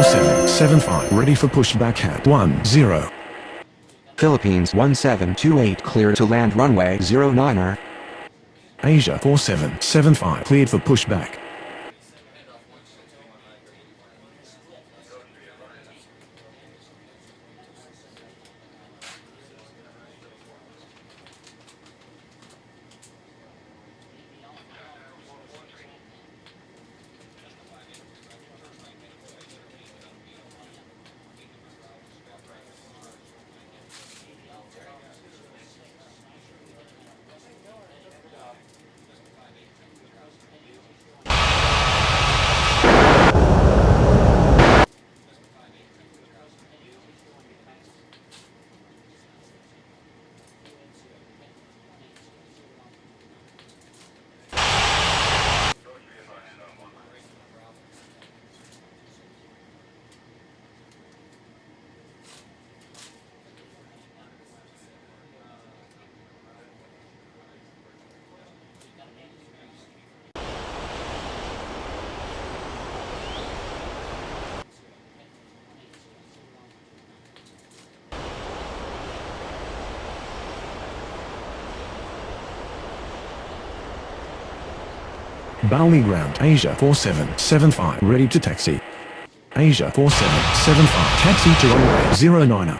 4775 ready for pushback at 10. Philippines 1728 clear to land runway 09er. Asia 4775 cleared for pushback. Bali ground, Asia 4775 ready to taxi. Asia 4775 taxi to runway 09er.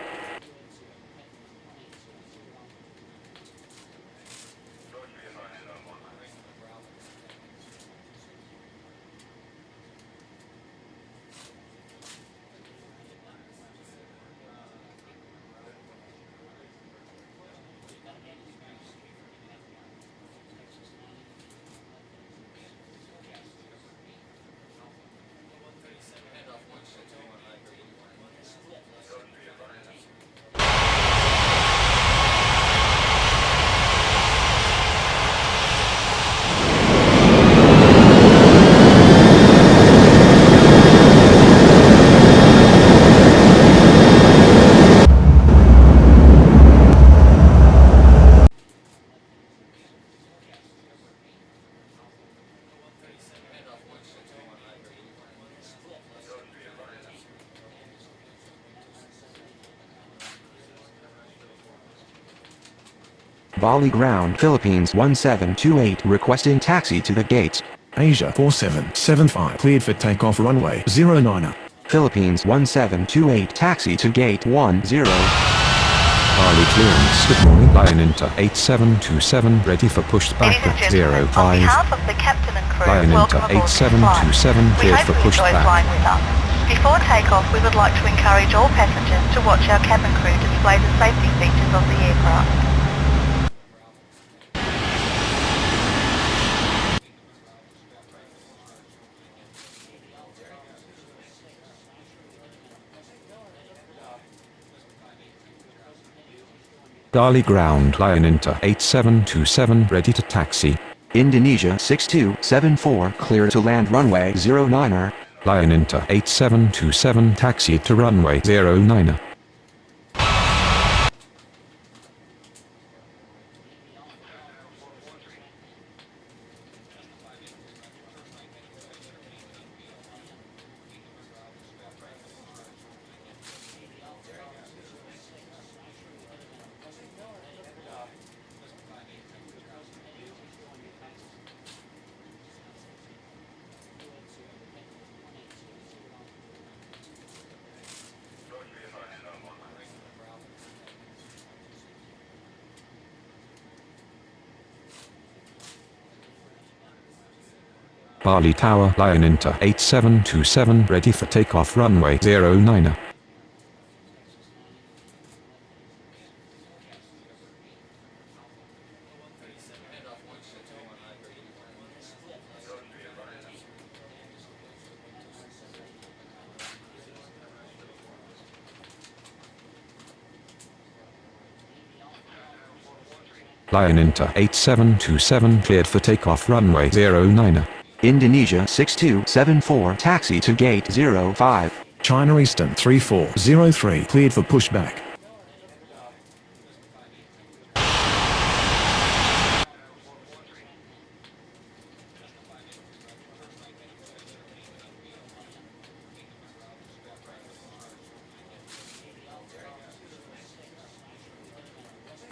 Bali ground, Philippines 1728 requesting taxi to the gates. Asia 4775 cleared for takeoff runway 09er. Philippines 1728 taxi to gate 10. Bali clearance. Good morning. Lion Inter 8727 ready for pushback at 05. On behalf of the captain and crew, Lion Inter welcome aboard this flight. 8727 We cleared hope for you enjoy pushback. flying with us. Before takeoff, we would like to encourage all passengers to watch our cabin crew display the safety features of the aircraft. Bali ground. Lion Inter 8727 ready to taxi. Indonesia 6274 clear to land runway 09er. Lion Inter 8727 taxi to runway 09er. Bali Tower. Lion Inter 8727 ready for takeoff runway 09er. Lion Inter 8727 cleared for takeoff runway 09er. Indonesia 6274 taxi to gate 05. China Eastern 3403 cleared for pushback.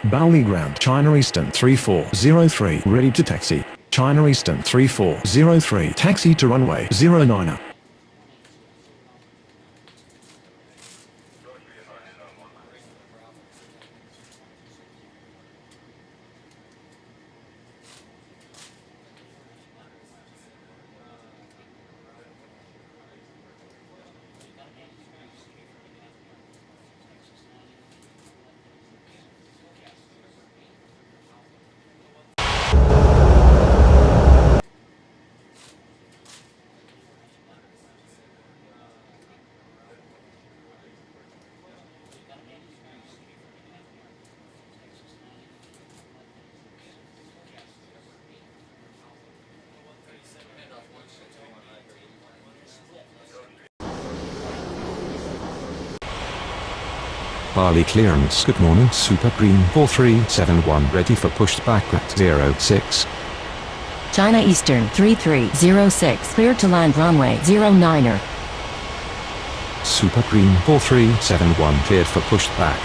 Bali ground, China Eastern 3403, ready to taxi. China Eastern 3403, taxi to runway 09er. Bali clearance. Good morning, Super Green 4371, ready for push back at 06. China Eastern 3306, clear to land runway 09er. Super Green 4371, cleared for push back.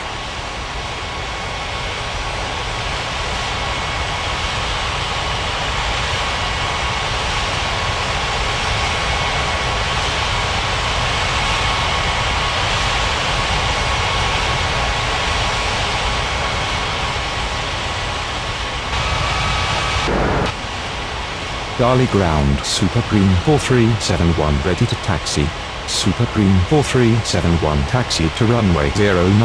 Bali ground, Super Green 4371, ready to taxi. Super Green 4371, taxi to runway 09.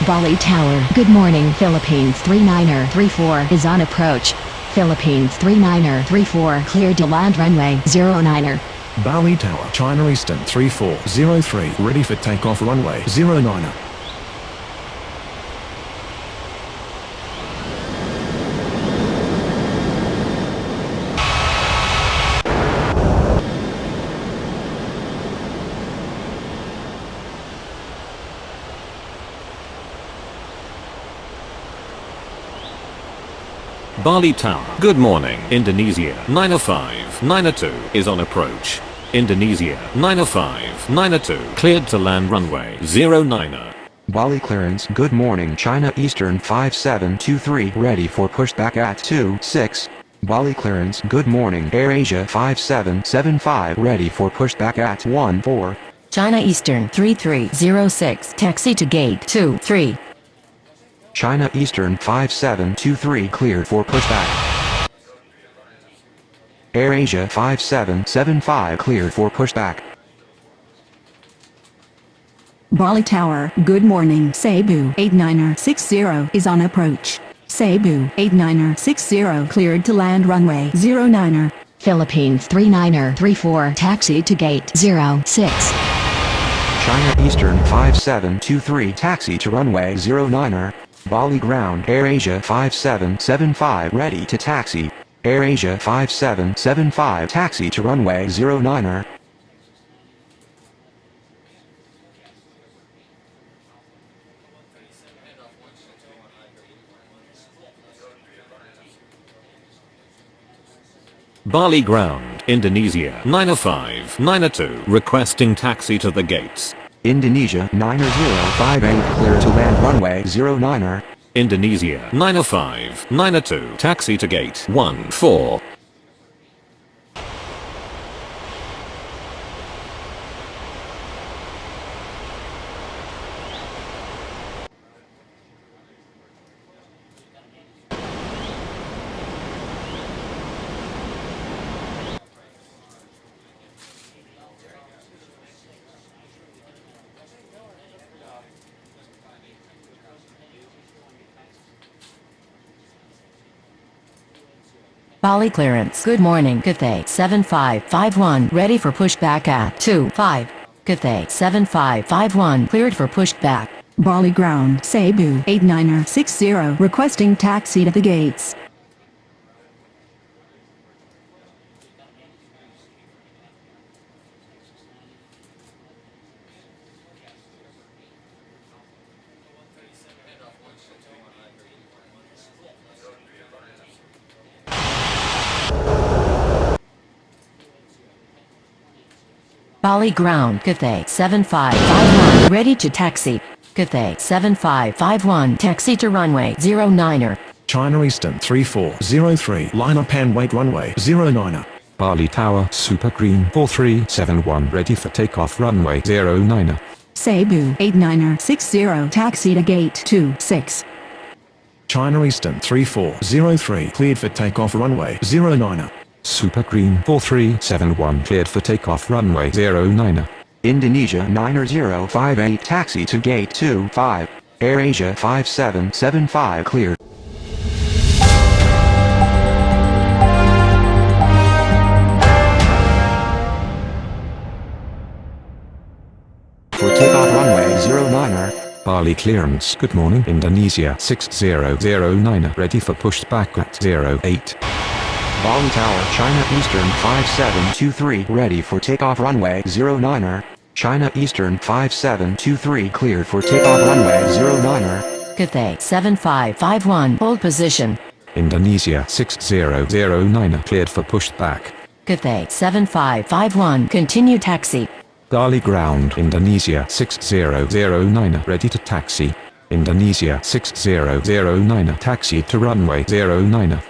Bali Tower. Good morning, Philippines 39er34 is on approach. Philippines 39er34 cleared to land runway 09er. Bali Tower, China Eastern 3403, ready for takeoff runway 09er. Bali Tower. Good morning. Indonesia 905-902 is on approach. Indonesia 905-902 cleared to land runway 09er. Bali clearance. Good morning, China Eastern 5723, ready for pushback at 26. Bali clearance. Good morning, AirAsia 5775, ready for pushback at 14. China Eastern 3306, taxi to gate 23. China Eastern 5723, cleared for pushback. AirAsia 5775, cleared for pushback. Bali Tower. Good morning, Cebu 89er60 is on approach. Cebu 89er60 cleared to land runway 09er. Philippines 39er34 taxi to gate 06. China Eastern 5723, taxi to runway 09er. Bali ground, AirAsia 5775, ready to taxi. AirAsia 5775, taxi to runway 09er. Bali ground, Indonesia 905-902 requesting taxi to the gates. Indonesia 9058, clear to land runway 09er. Indonesia 905-902 taxi to gate 14. Bali clearance. Good morning, Cathay 7551, ready for pushback at 25. Cathay 7551, cleared for pushback. Bali ground, Cebu 89er60 requesting taxi to the gates. Bali ground Cathay 7551 ready to taxi. Cathay 7551 taxi to runway 09er. China Eastern 3403 line up and wait runway 09er. Bali Tower Super Green 4371 ready for takeoff runway 09er. Cebu 8960 taxi to gate 26. China Eastern 3403 cleared for takeoff runway 09er. Super Green 4371 cleared for takeoff runway 09er. Indonesia 9058 taxi to gate 25. AirAsia 5775 cleared. For takeoff runway 09er. Bali clearance. Good morning Indonesia 6009 ready for pushback at 08. Bali Tower China Eastern 5723 ready for takeoff runway 09er. China Eastern 5723 cleared for takeoff runway 09er. Cathay 7551 hold position. Indonesia 6009 cleared for pushback. Cathay 7551 continue taxi. Bali ground Indonesia 6009 ready to taxi. Indonesia 6009 taxi to runway 09er.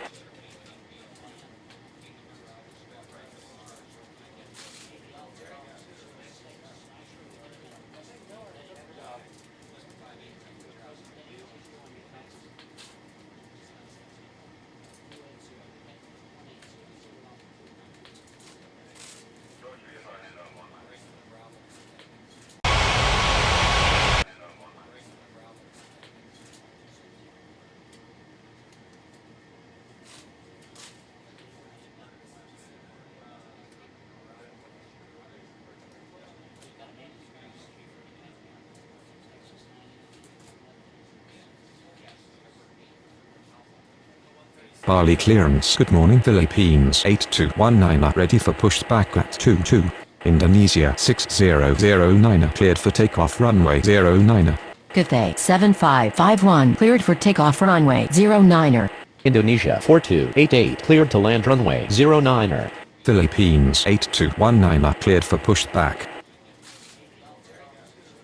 Bali clearance. Good morning Philippines 8219 ready for pushback at 22. Indonesia 6009 cleared for takeoff runway 09er. Cathay 7551 cleared for takeoff runway 09er. Indonesia 4288 cleared to land runway 09er. Philippines 8219 cleared for pushback.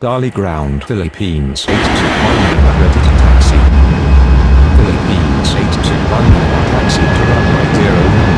Bali ground Philippines 8219 ready to taxi. Philippines 8219 taxi to runway 09er.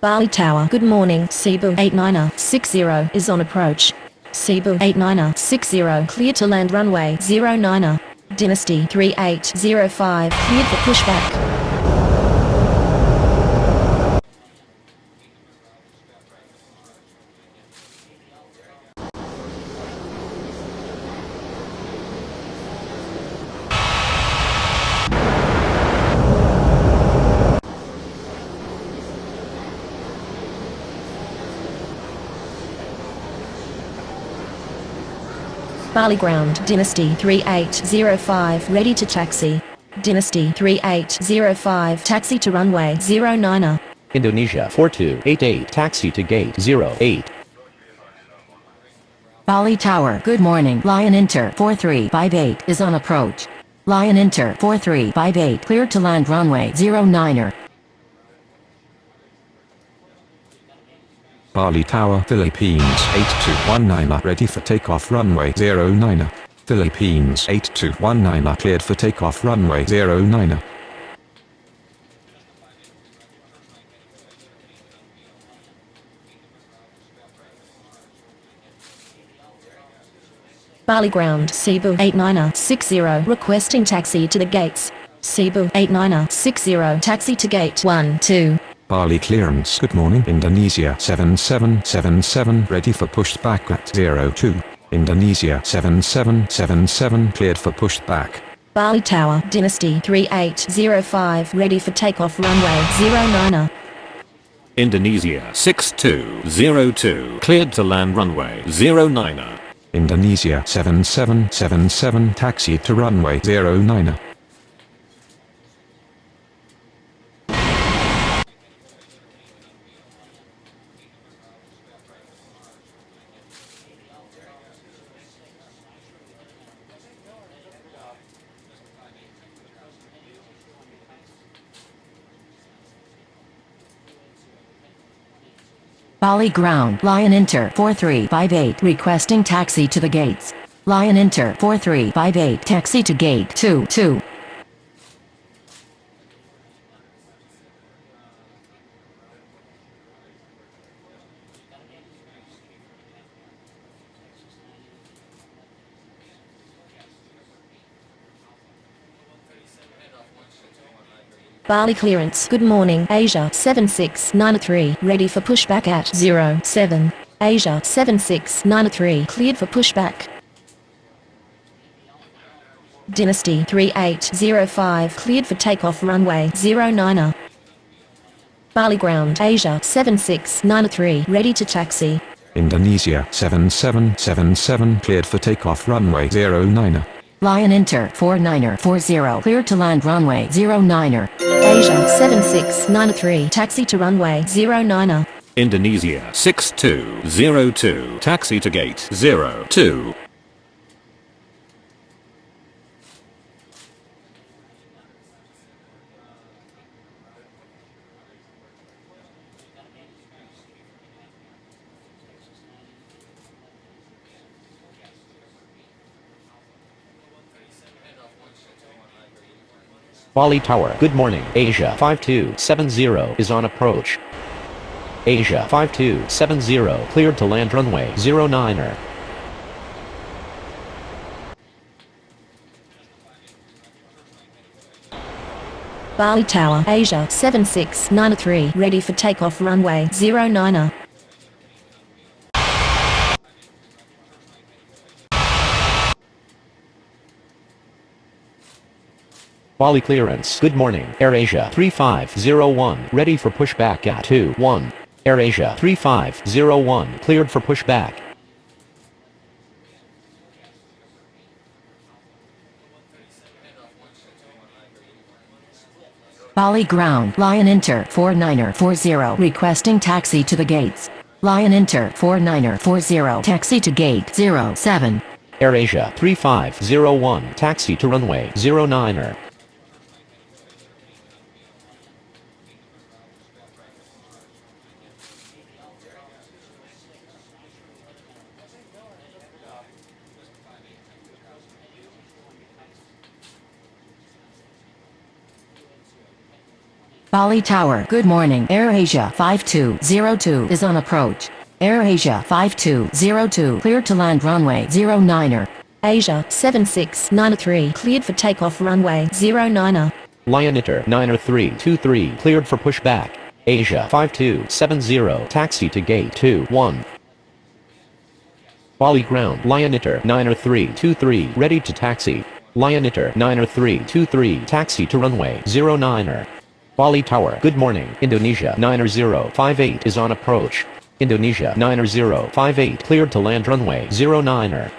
Bali Tower. Good morning. Cebu 8960 is on approach. Cebu 8960 cleared to land runway 09er. Dynasty 3805 cleared for pushback. Bali ground Dynasty 3805 ready to taxi. Dynasty 3805 taxi to runway 09er. Indonesia 4288 taxi to gate 08. Bali Tower. Good morning. Lion Inter 4358 is on approach. Lion Inter 4358 cleared to land runway 09er. Bali Tower Philippines 8219 ready for takeoff runway 09er. Philippines 8219 cleared for takeoff runway 09er. Bali ground Cebu 8960 requesting taxi to the gates. Cebu 8960 taxi to gate 12. Bali clearance. Good morning Indonesia 7777 ready for pushback at 02. Indonesia 7777 cleared for pushback. Bali Tower, Dynasty 3805, ready for takeoff runway 09er. Indonesia 6202 cleared to land runway 09er. Indonesia 7777 taxi to runway 09er. Bali ground, Lion Inter 4358 requesting taxi to the gates. Lion Inter 4358 taxi to gate 22. Bali clearance, good morning, Asia 7693, ready for pushback at 07. Asia 7693, cleared for pushback. Dynasty 3805, cleared for takeoff runway 09er. Bali ground, Asia 7693, ready to taxi. Indonesia 7777 cleared for takeoff runway 09er. Lion Inter 4940 cleared to land runway 09er. Asia 7693, taxi to runway 09er. Indonesia 6202 taxi to gate 02. Bali Tower, good morning, Asia 5270 is on approach. Asia 5270 cleared to land runway 09er. Bali Tower, Asia 7693, ready for takeoff runway 09er. Bali clearance, good morning, AirAsia 3501, ready for pushback at 21. AirAsia 3501, cleared for pushback. Bali ground, Lion Inter 4940 requesting taxi to the gates. Lion Inter 4940 taxi to gate 07. AirAsia 3501, taxi to runway 09er. Bali Tower, good morning, AirAsia 5202 is on approach. AirAsia 5202 cleared to land runway 09er. Asia 7693, cleared for takeoff runway 09er. Lion Inter 9323, cleared for pushback. Asia 5270, taxi to gate 21. Bali ground, Lion Inter 9323, ready to taxi. Lion Inter 9323, taxi to runway 09er. Bali Tower, good morning, Indonesia 9058 is on approach. Indonesia 9058, cleared to land runway 09er.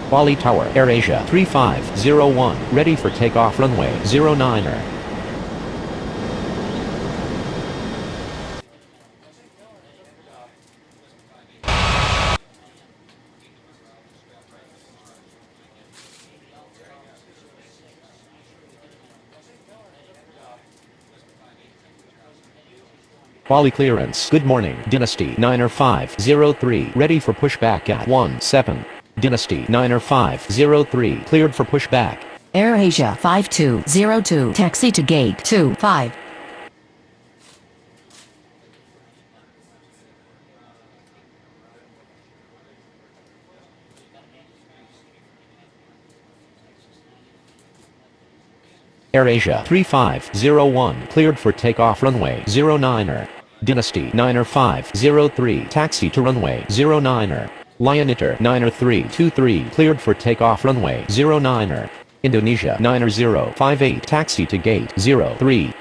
Bali Tower, AirAsia 3501, ready for takeoff runway 09er. Bali clearance, good morning, Dynasty 90503, ready for pushback at 17. Dynasty 90503, cleared for pushback. AirAsia 5202 taxi to gate 25. AirAsia 3501 cleared for takeoff runway 09er. Dynasty 90503 taxi to runway 09er. Lion-Iter 90323 cleared for takeoff runway 09er. Indonesia 90058 taxi to gate 03.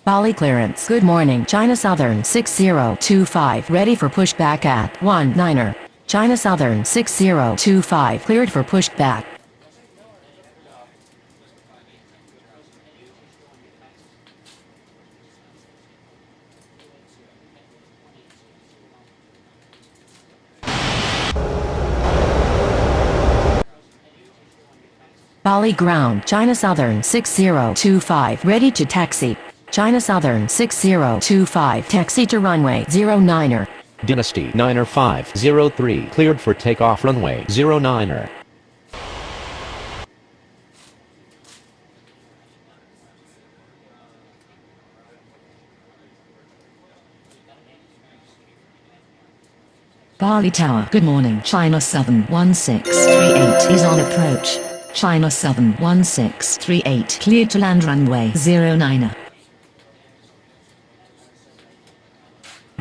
Bali clearance. Good morning. China Southern 6025. Ready for pushback at 19er. China Southern 6025. Cleared for pushback. Bali ground. China Southern 6025. Ready to taxi. China Southern 6025. Taxi to runway 09er. Dynasty 90503 cleared for takeoff runway 09er. Bali Tower. Good morning. China Southern 1638 is on approach. China Southern 1638 cleared to land runway 09er.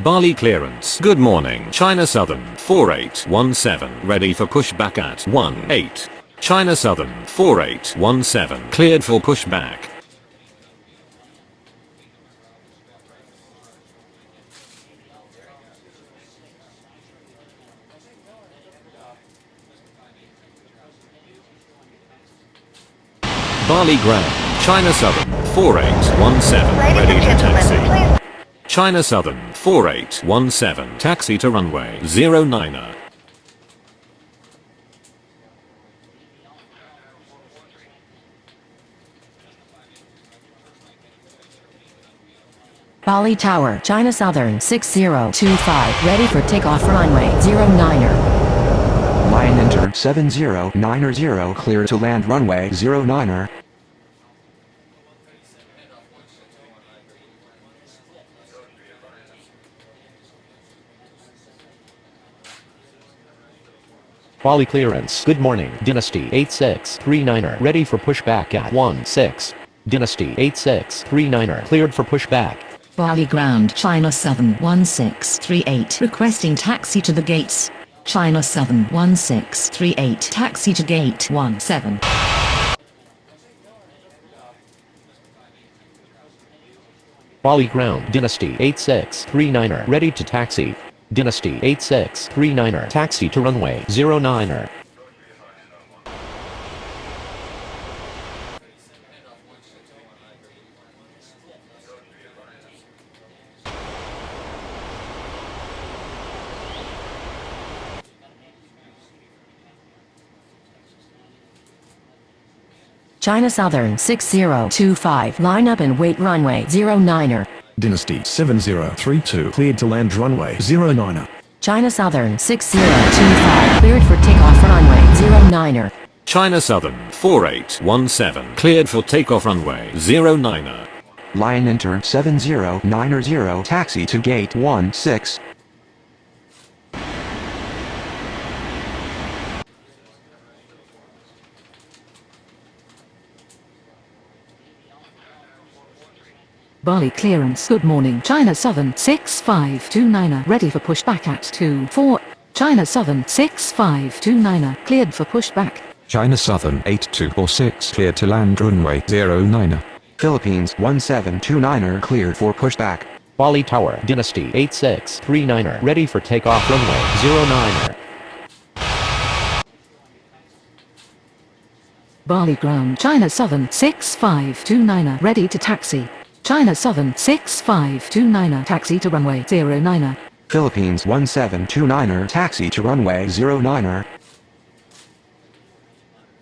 Bali clearance. Good morning. China Southern 4817 ready for pushback at 18. China Southern 4817 cleared for pushback. Bali ground. China Southern 4817 Ladies ready and to gentlemen, taxi. please. China Southern 4817 taxi to runway 09er. Bali Tower. China Southern 6025. Ready for takeoff runway 09er. Lion-Iter 7090 clear to land runway 09er. Bali clearance. Good morning. Dynasty 8639er ready for pushback at 16. Dynasty 8639er cleared for pushback. Bali ground. China Southern 1638 requesting taxi to the gates. China Southern 1638 taxi to gate 17. Bali ground. Dynasty 8639er ready to taxi. Dynasty 8639er taxi to runway 09er. China Southern 6025. Line up and wait runway 09er. Dynasty 7032 cleared to land runway 09er. China Southern 6025. Cleared for takeoff runway 09er. China Southern 4817 cleared for takeoff runway 09er. Lion-Iter 7090 taxi to gate 16. Bali clearance. Good morning. China Southern 6529 ready for pushback at 24. China Southern 6529 cleared for pushback. China Southern 8246 cleared to land runway 09er. Philippines 1729 cleared for pushback. Bali Tower. Dynasty 8639er ready for takeoff runway 09er. Bali ground. China Southern 6529 ready to taxi. China Southern 6529 taxi to runway 09er. Philippines 1729 taxi to runway 09er.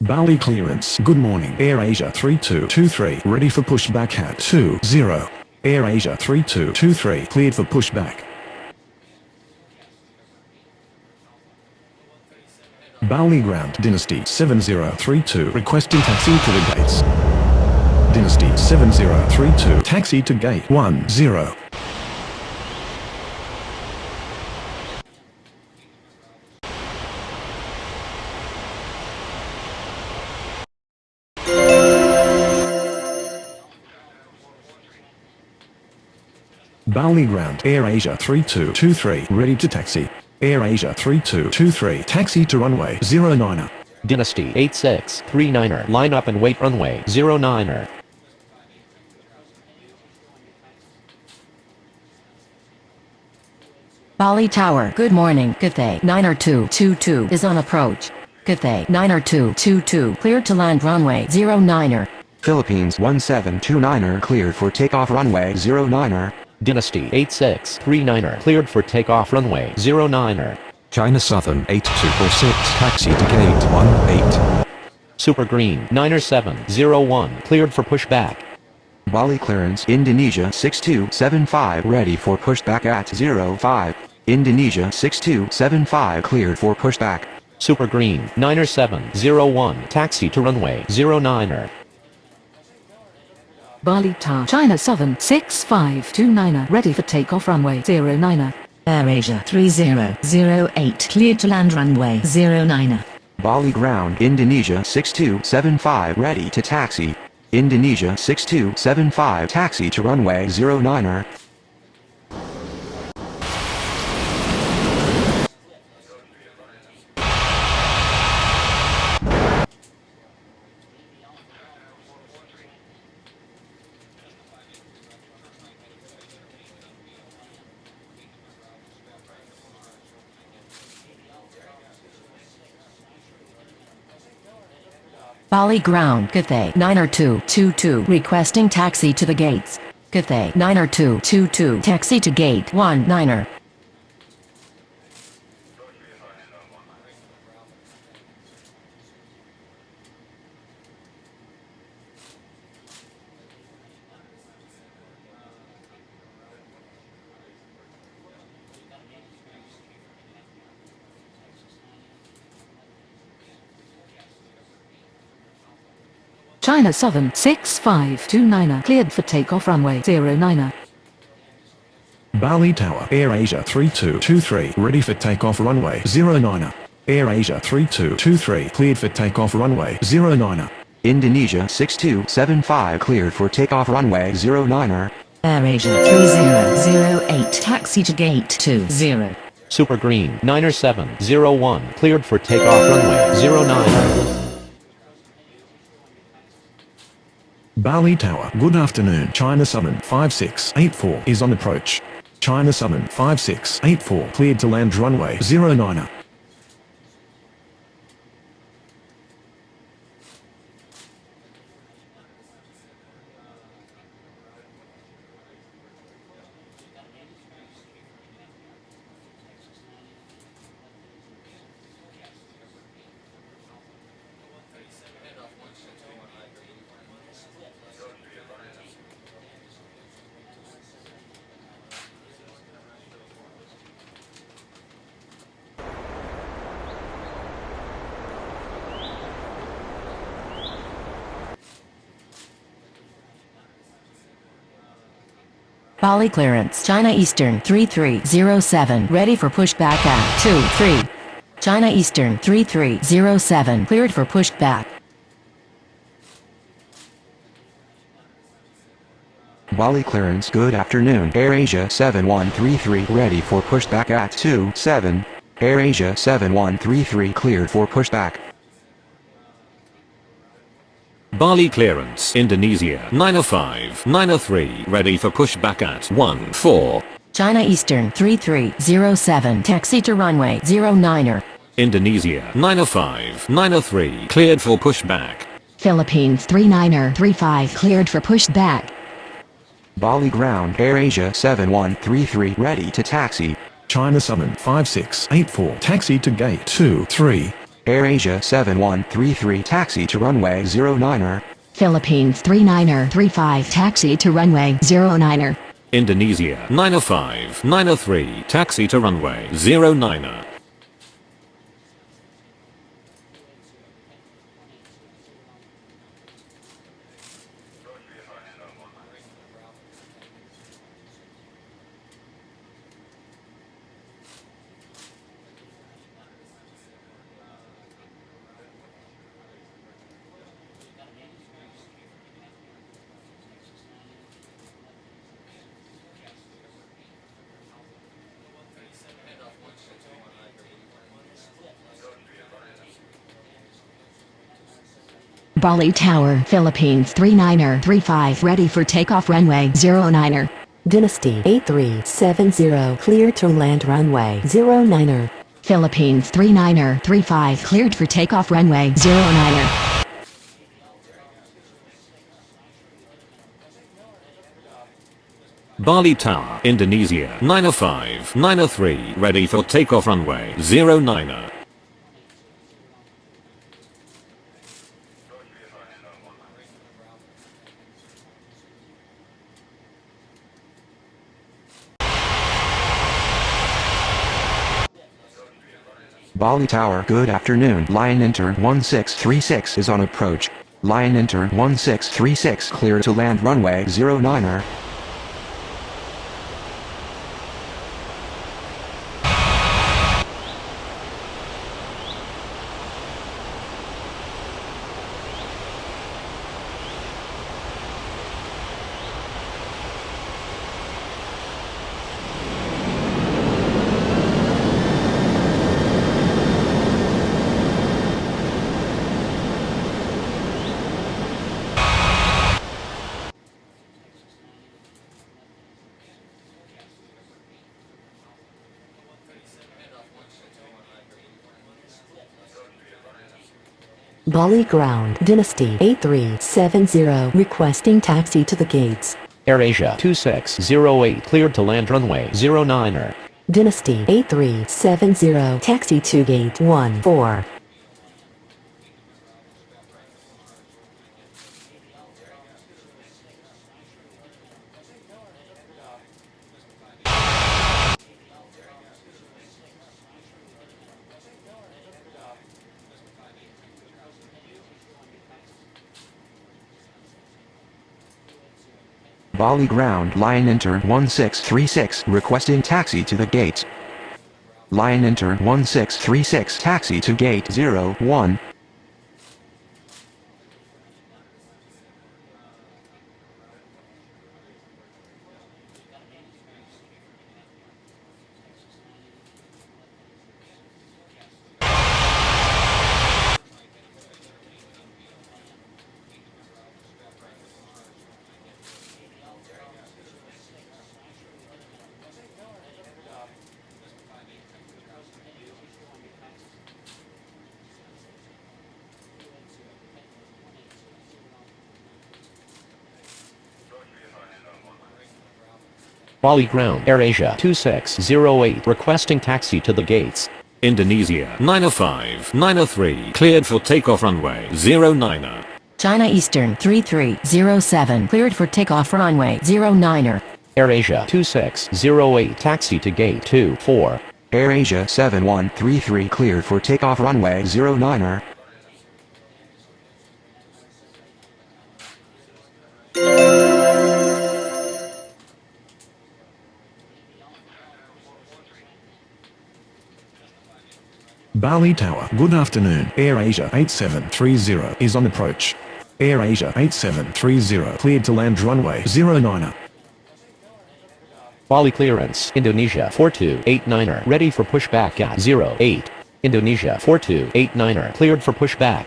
Bali clearance. Good morning. Air Asia 3223 ready for pushback at 20. Air Asia 3223 cleared for pushback. Bali ground. Dynasty 7032 requesting taxi to the gates. Dynasty 7032 taxi to gate 10. Bali ground. Air Asia 3223 ready to taxi. Air Asia 3223 taxi to runway 09. Dynasty 8639er. Line up and wait runway 09er. Bali Tower. Good morning. Cathay 90222 is on approach. Cathay 90222 cleared to land runway 09er. Philippines 1729er cleared for takeoff runway 09er. Dynasty 8639er. Cleared for takeoff runway 09er. China Southern 8246 taxi to gate 18. Super Green 9er701. Cleared for pushback. Bali clearance. Indonesia 6275 ready for pushback at 05. Indonesia 6275 cleared for pushback. Super Green 9er701. Taxi to runway 09er. Bali Tower. China Southern 6529er. Ready for takeoff runway 09er. Air Asia 3008 cleared to land runway 09er. Bali ground. Indonesia 6275 ready to taxi. Indonesia 6275 taxi to runway 09er. Bali ground. Cathay 90222 requesting taxi to the gates. Cathay 90222 taxi to gate 19er. China Southern 6529er. Cleared for takeoff runway 09er. Bali Tower. Air Asia 3223 ready for takeoff runway 09er. Air Asia 3223 cleared for takeoff runway 09er. Indonesia 6275 cleared for takeoff runway 09er. Air Asia 3008 taxi to gate 20. Super Green 9er701. Cleared for takeoff runway 09er. Bali Tower. Good afternoon. China Southern 5684 is on approach. China Southern 5684 cleared to land runway 09er. Bali clearance. China Eastern 3307 ready for pushback at 23. China Eastern 3307 cleared for pushback. Bali clearance. Good afternoon. Air Asia 7133 ready for pushback at 27. Air Asia 7133 cleared for pushback. Bali clearance. Indonesia 905 903 ready for pushback at 14. China Eastern 3307 taxi to runway 09er. Indonesia 905 903 cleared for pushback. Philippines 39er35 cleared for pushback. Bali ground. Air Asia 7133 ready to taxi. China Southern 5684 taxi to gate 23. AirAsia 7133 taxi to runway 09er. Philippines 39er35 taxi to runway 09er. Indonesia 905 903 taxi to runway 09er. Bali Tower, Philippines 39er35 ready for takeoff runway 09er. Dynasty 8370 clear to land runway 09er. Philippines 39er35 cleared for takeoff runway 09er. Bali Tower, Indonesia 905 903 ready for takeoff runway 09er. Bali Tower, good afternoon. Lion Enter 1636 is on approach. Lion Enter 1636 clear to land runway 09er. Bali ground. Dynasty 8370 requesting taxi to the gates. AirAsia 2608 cleared to land runway 09er. Dynasty 8370 taxi to gate 14. Bali ground. Lion Enter 1636 requesting taxi to the gates. Lion Enter 1636 taxi to gate 01. Bali ground. AirAsia 2608 requesting taxi to the gates. Indonesia 905 903 cleared for takeoff runway 09er. China Eastern 3307 cleared for takeoff runway 09er. AirAsia 2608 taxi to gate 24. AirAsia 7133 cleared for takeoff runway 09er. Bali Tower, good afternoon. AirAsia 8730 is on approach. AirAsia 8730 cleared to land runway 09er. Bali clearance. Indonesia 4289er ready for pushback at 08. Indonesia 4289er cleared for pushback.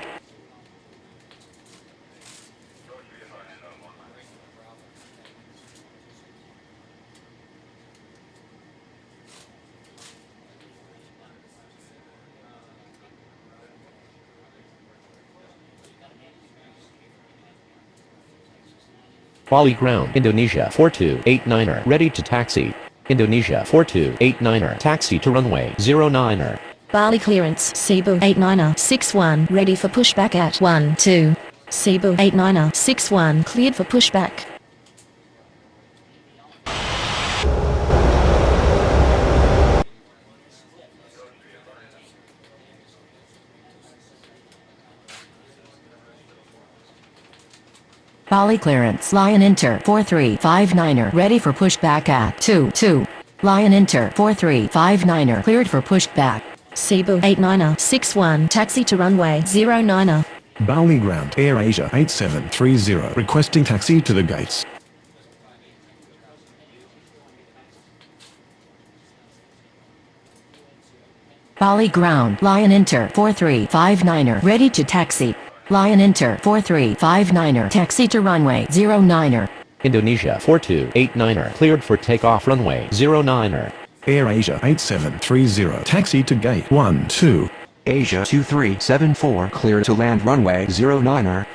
Bali ground. Indonesia 4289er ready to taxi. Indonesia 4289er taxi to runway 09er. Bali clearance, Cebu 8961, ready for pushback at 12. Cebu 8961, cleared for pushback. Bali clearance. Lion Inter 4359er ready for pushback at 22. Lion Inter 4359er cleared for pushback. Cebu 8961, taxi to runway 09. Bali ground Air Asia 8730 requesting taxi to the gates. Bali ground. Lion Inter 4359er ready to taxi. Lion Inter 4359er taxi to runway 09er. Indonesia 4289er cleared for takeoff runway 09er. Air Asia 8730 taxi to gate 12. Asia 2374 clear to land runway 09er.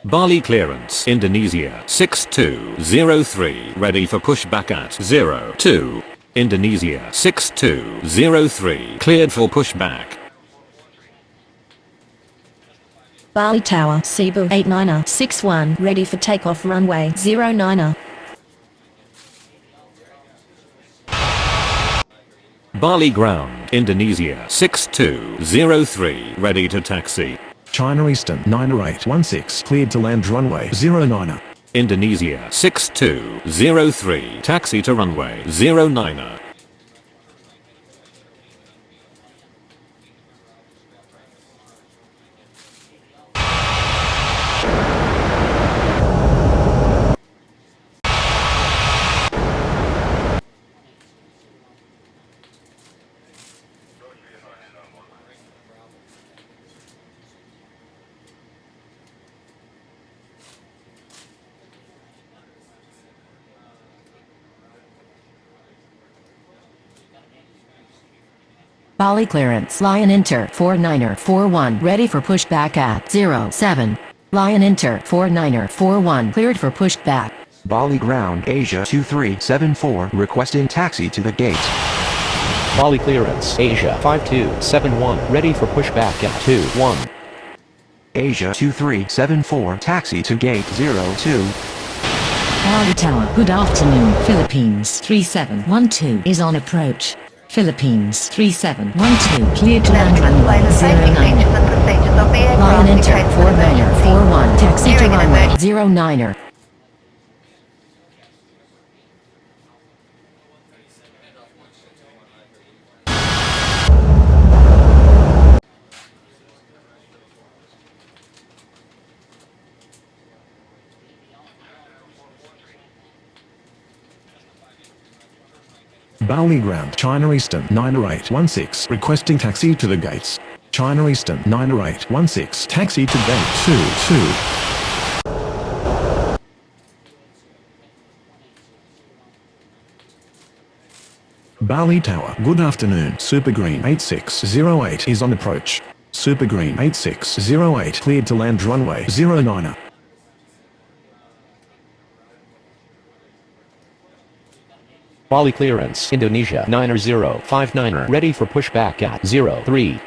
Bali clearance. Indonesia 6203 ready for pushback at 02. Indonesia 6203 cleared for pushback. Bali Tower, Cebu 8961, ready for takeoff runway 09. Bali ground. Indonesia 6203 ready to taxi. China Eastern 9816 cleared to land runway 09er. Indonesia 6203 taxi to runway 09er. Bali clearance. Lion Inter 49er41 ready for pushback at 07. Lion Inter 49er41 cleared for pushback. Bali ground Asia 2374 requesting taxi to the gate. Bali clearance Asia 5271 ready for pushback at 21. Asia 2374 taxi to gate 02. Bali Tower. Good afternoon. Philippines 3712 is on approach. Philippines 3712 cleared to land Display runway the safety 09. features and procedures of the Lion aircraft in Inter case of 49er emergency. 41 taxi to During an runway emergency. 09er. Bali ground China Eastern 9816 requesting taxi to the gates. China Eastern 9816 taxi to gate 22. Bali Tower. Good afternoon. Super Green 8608 is on approach. Super Green 8608 cleared to land runway 09er. Bali clearance Indonesia 9059er ready for pushback at 03.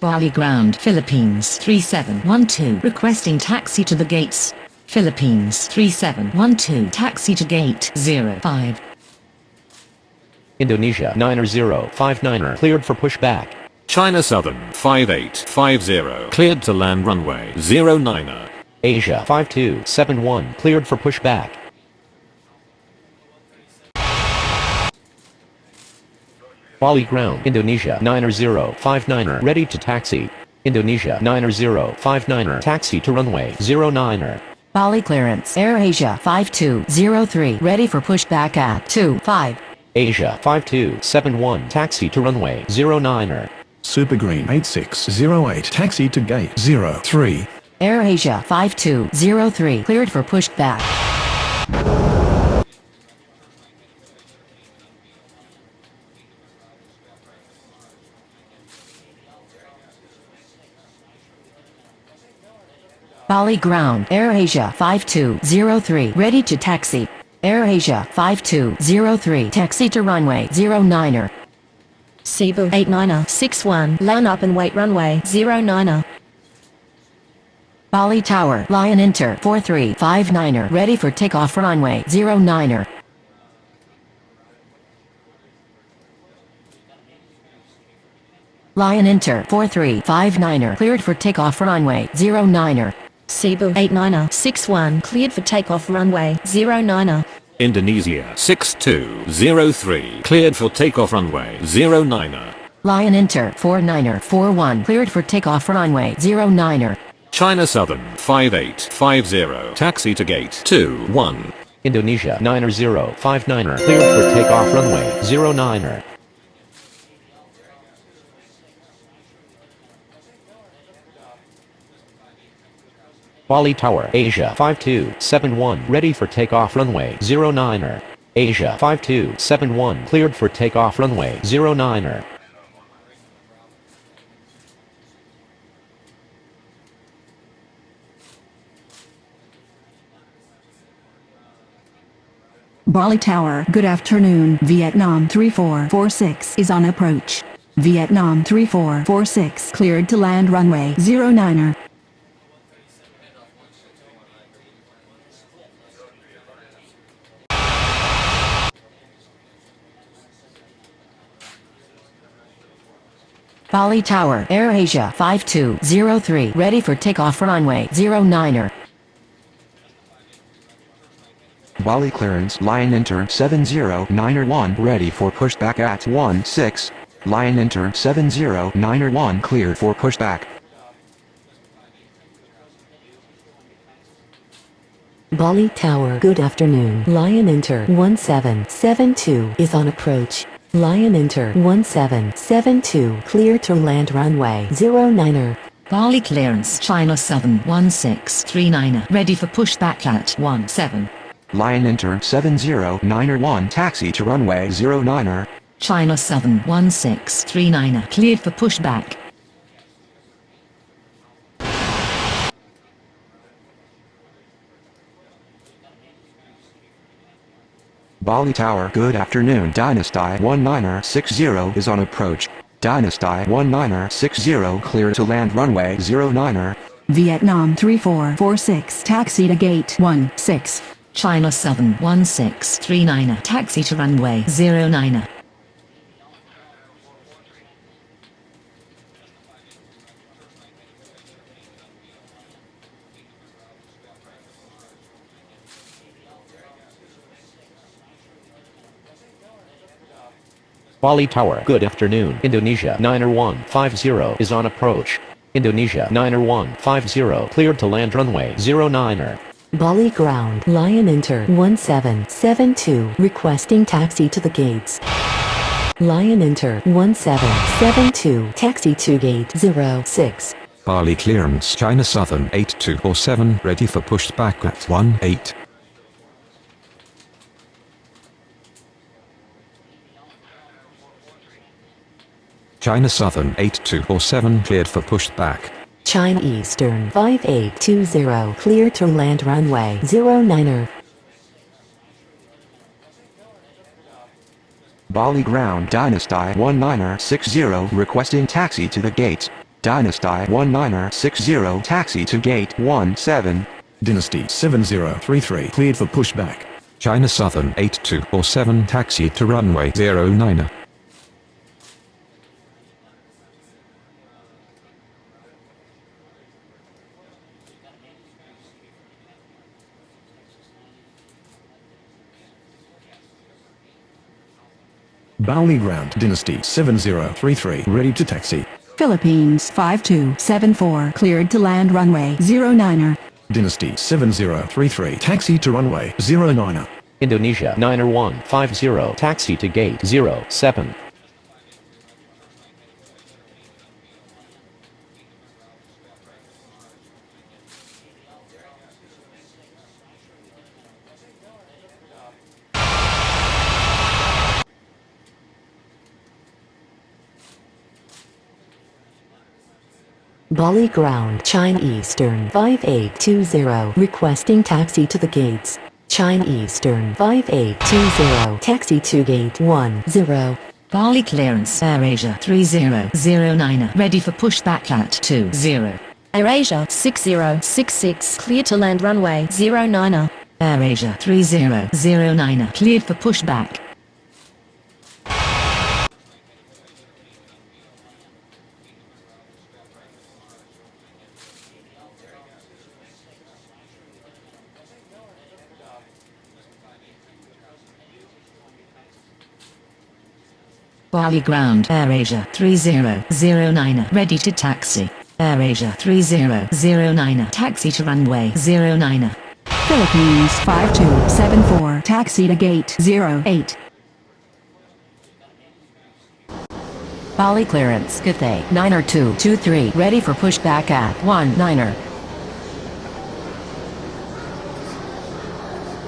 Bali ground Philippines 3712 requesting taxi to the gates. Philippines 3712 taxi to gate 05. Indonesia 9059er cleared for pushback. China Southern 5850 cleared to land runway 09er. Asia 5271 cleared for pushback. Bali ground Indonesia 9059er ready to taxi. Indonesia 9059er taxi to runway 09er. Bali clearance. Air Asia 5203 ready for pushback at 25. Asia 5271 taxi to runway 09er. Super Green 8608 taxi to gate 03. AirAsia 5203 cleared for pushback. Bali ground AirAsia 5203 ready to taxi. AirAsia 5203 taxi to runway 09er. Cebu 89er 61 line up and wait runway 09er. Bali Tower Lion Inter 4359er ready for takeoff runway 09er. Lion Inter 4359er cleared for takeoff runway 09er. Cebu 89er 61 cleared for takeoff runway 09er. Indonesia 6203 cleared for takeoff runway 09er. Lion Inter 49er 41 cleared for takeoff runway 09er. China Southern 5850 taxi to gate 21. Indonesia 9059er cleared for takeoff runway 09er. Bali Tower Asia 5271 ready for takeoff runway 09er. Asia 5271 cleared for takeoff runway 09er. Bali Tower, good afternoon. Vietnam 3446 is on approach. Vietnam 3446 cleared to land runway 09er. Bali Tower AirAsia 5203 ready for takeoff runway 09er. Bali clearance Lion Inter 709er1 ready for pushback at 16. Lion Inter 709er1 cleared for pushback. Bali Tower, good afternoon. Lion Inter 1772 is on approach. Lion Inter 1772 clear to land runway 09er. Bali clearance China Southern 1639er ready for pushback at 17. Lion Inter 709er1 taxi to runway 09er. China Southern 1639er cleared for pushback. Bali Tower, good afternoon. Dynasty 19er60 is on approach. Dynasty 19er60 clear to land runway 09er. Vietnam 3446 taxi to gate 16. China Southern 1639er taxi to runway 09er. Bali Tower, good afternoon. Indonesia 9er150 is on approach. Indonesia 9er150 cleared to land runway 09er. Bali ground Lion Inter 1772 requesting taxi to the gates. Lion Inter 1772 taxi to gate 06. Bali clearance China Southern 8247 ready for pushback at 18. China Southern 8247 cleared for pushback. China Eastern 5820 clear to land runway 09er. Bali ground Dynasty 19er60 requesting taxi to the gates. Dynasty 19er60 taxi to gate 17. Dynasty 7033 cleared for pushback. China Southern 8247 taxi to runway 09er. Bali ground Dynasty 7033 ready to taxi. Philippines 5274 cleared to land runway 09er. Dynasty 7033 taxi to runway 09er. Indonesia 9er150 taxi to gate 07. Bali ground, China Eastern 5820, requesting taxi to the gates. China Eastern 5820, taxi to gate 10. Bali clearance AirAsia 3009, ready for pushback at 20. AirAsia 6066, clear to land runway 09er. AirAsia 3009, cleared for pushback. Bali ground AirAsia 3009, ready to taxi. AirAsia 3009, taxi to runway 09. Philippines 5274, taxi to gate 08. Bali clearance, Cathay 9er223, ready for pushback at 19er.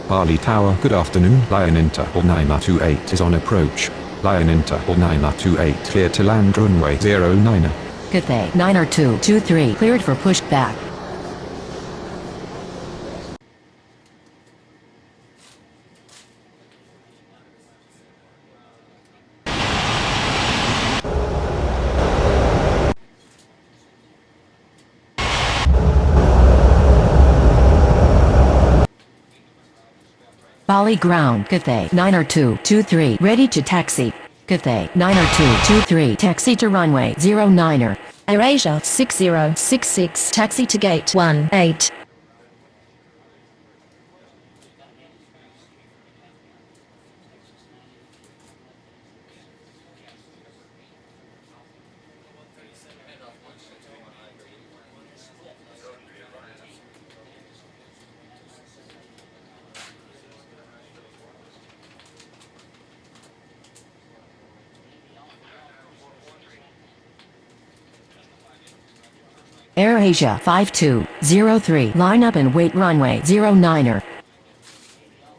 Bali Tower, good afternoon. Lion Inter or 928 is on approach. Lion Inter or 928 clear to land runway 09. Cathay 9er223, cleared for pushback. Bali ground, Cathay 9er223, ready to taxi. Cathay 9er223, taxi to runway 09er. AirAsia 6066, taxi to gate 18. AirAsia 5203, line up and wait runway 09er.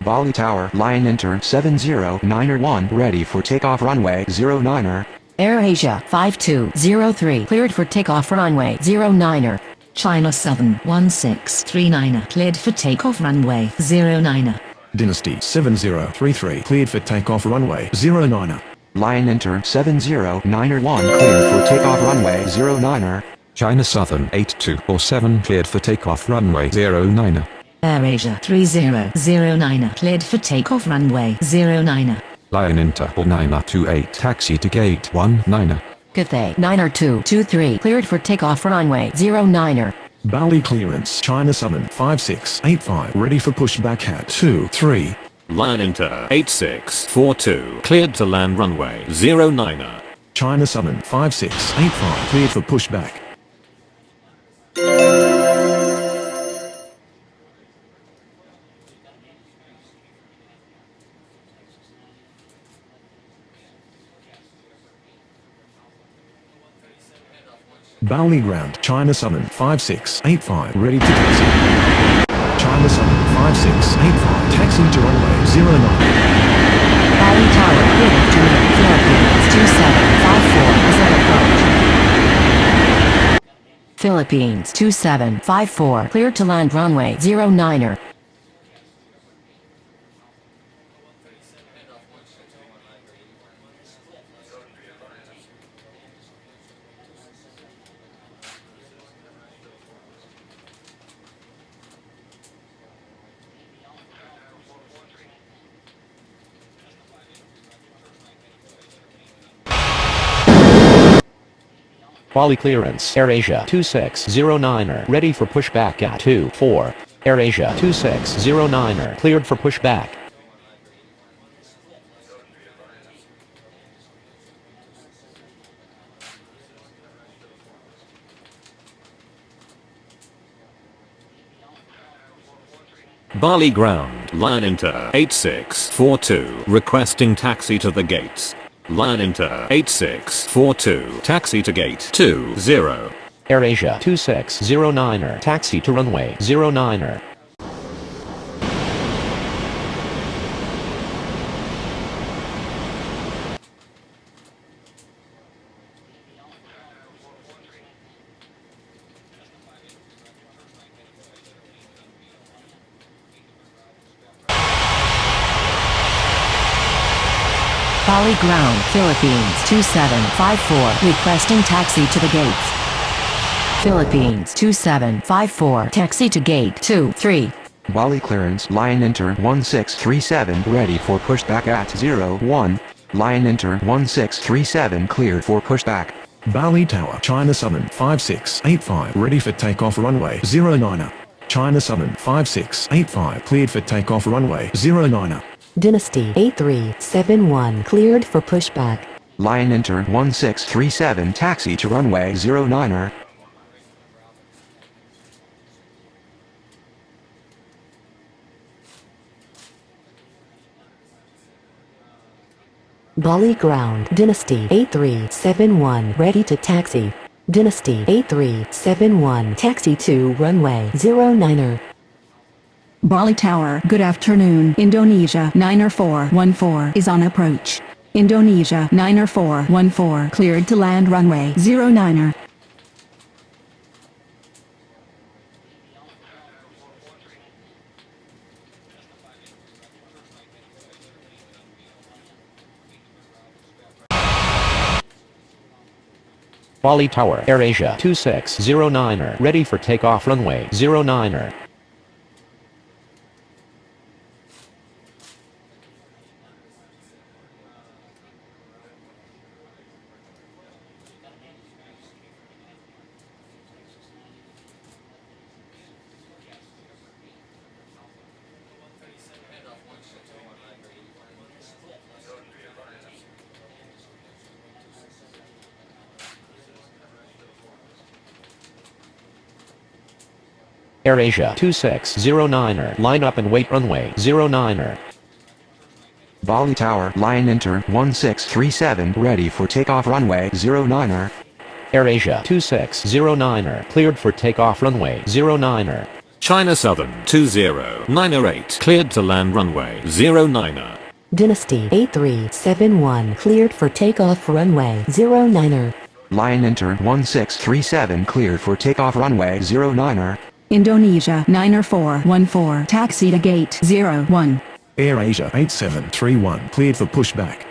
Bali Tower, Lion Inter 709er1, ready for takeoff runway 09er. AirAsia 5203, cleared for takeoff runway 09er. China Southern 1639, cleared for takeoff runway 09er. Dynasty 7033, cleared for takeoff runway 09er. Lion Inter 709er1, cleared for takeoff runway 09er. China Southern 8247 cleared for takeoff runway 09. AirAsia 3009, cleared for takeoff runway 09. Lion Inter or 928 taxi to gate 19. Cathay 9er223, cleared for takeoff runway 09er. Bali clearance, China Southern 5685, ready for pushback at 23. Lion Inter 8642, cleared to land runway 09er. China Southern 5685, cleared for pushback. Bali ground, China Southern 5685, ready to taxi. China Southern 5685, taxi to runway 09. Bali Tower, good afternoon, Philippines 2754, is on approach. Philippines 2754, clear to land runway 09er. Bali clearance, AirAsia 2609er, ready for pushback at 24. AirAsia 2609er, cleared for pushback. Bali ground, Lion Inter 8642, requesting taxi to the gates. Lion Inter 8642, taxi to gate 20. AirAsia 2609er, taxi to runway 09er. Bali ground, Philippines 2754, requesting taxi to the gates. Philippines 2754, taxi to gate 23. Bali clearance, Lion Enter 1637, ready for pushback at 01. Lion Enter 1637, cleared for pushback. Bali Tower, China Southern 5685, ready for takeoff runway 09er. China Southern 5685, cleared for takeoff runway 09er. Dynasty 8371, cleared for pushback. Lion Enter 1637, taxi to runway 09er. Bali ground, Dynasty 8371, ready to taxi. Dynasty 8371, taxi to runway 09er. Bali Tower, good afternoon. Indonesia 90414 is on approach. Indonesia 90414, cleared to land runway 09er. Bali Tower, AirAsia 2609er, ready for takeoff runway 09er. AirAsia 2609er, line up and wait runway 09er. Bali Tower, Lion Enter 1637, ready for takeoff runway 09er. AirAsia 2609er, cleared for takeoff runway 09er. China Southern 20908, cleared to land runway 09er. Dynasty 8371, cleared for takeoff runway 09er. Lion Enter 1637, cleared for takeoff runway 09er. Indonesia 90414, taxi to gate 01. AirAsia 8731, cleared for pushback.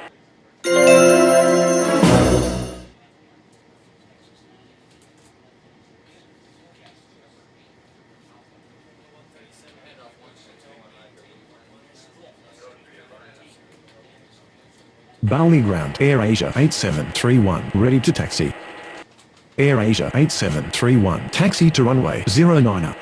Bali ground, AirAsia 8731, ready to taxi. AirAsia 8731, taxi to runway 09er.